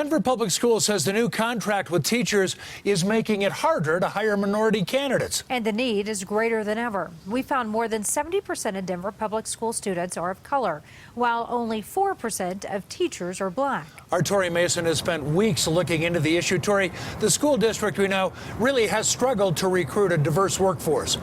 Denver Public Schools says the new contract with teachers is making it harder to hire minority candidates. And the need is greater than ever. We found more than 70% of Denver Public School students are of color, while only 4% of teachers are black. Our Tori Mason has spent weeks looking into the issue. Tori, the school district we know really has struggled to recruit a diverse workforce.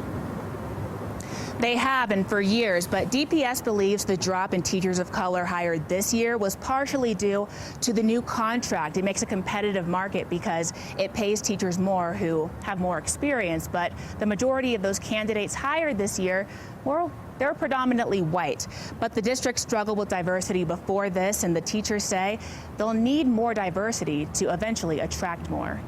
They have, and for years, but DPS believes the drop in teachers of color hired this year was partially due to the new contract. It makes a competitive market because it pays teachers more who have more experience, but the majority of those candidates hired this year, well, they're predominantly white. But the district struggled with diversity before this, and the teachers say they'll need more diversity to eventually attract more.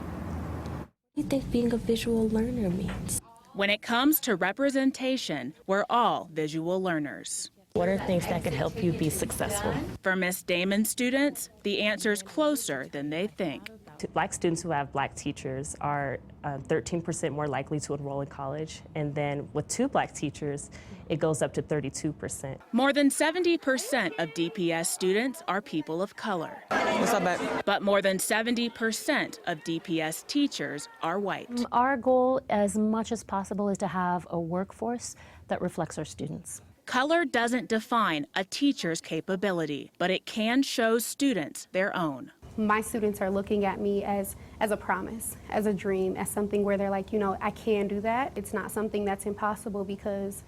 What do you think being a visual learner means? When it comes to representation, we're all visual learners. What are things that could help you be successful? For Miss Damon's students, the answer's closer than they think. Black students who have black teachers are 13% more likely to enroll in college, and then with 2 black teachers, it goes up to 32%. More than 70% of DPS students are people of color. What's up, babe? But more than 70% of DPS teachers are white. Our goal, as much as possible, is to have a workforce that reflects our students. Color doesn't define a teacher's capability, but it can show students their own. My students are looking at me as a promise, as a dream, as something where they're like, you know, I can do that. It's not something that's impossible because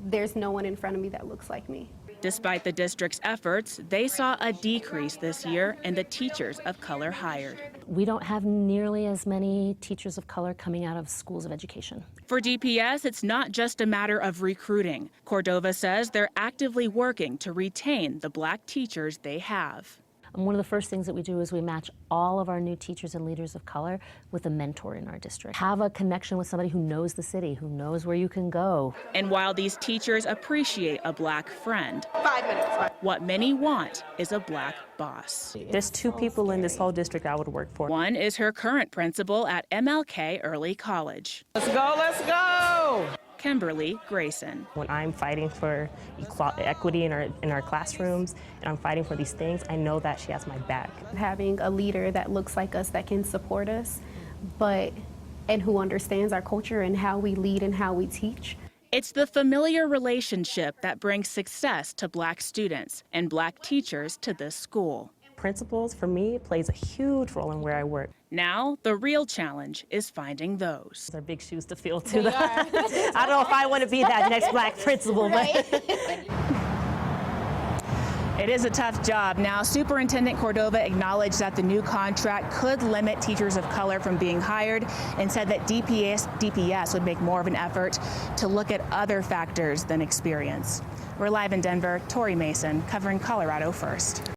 there's no one in front of me that looks like me. Despite the district's efforts, they saw a decrease this year in the teachers of color hired. We don't have nearly as many teachers of color coming out of schools of education. For DPS, it's not just a matter of recruiting. Cordova says they're actively working to retain the black teachers they have. And one of the first things that we do is we match all of our new teachers and leaders of color with a mentor in our district. Have a connection with somebody who knows the city, who knows where you can go. And while these teachers appreciate a black friend, 5 minutes. what many want is a black boss. There's 2 people in this whole district I would work for. One is her current principal at MLK Early College. Let's go, let's go! Kimberly Grayson. When I'm fighting for equity in our classrooms, and I'm fighting for these things, I know that she has my back. Having a leader that looks like us, that can support us, and who understands our culture and how we lead and how we teach. It's the familiar relationship that brings success to black students and black teachers to this school. Principals, for me, plays a huge role in where I work. Now, the real challenge is finding those. Those are big shoes to fill, too. I don't know if I want to be that next black principal, but... It is a tough job. Now, Superintendent Cordova acknowledged that the new contract could limit teachers of color from being hired and said that DPS would make more of an effort to look at other factors than experience. We're live in Denver. Tori Mason, covering Colorado First.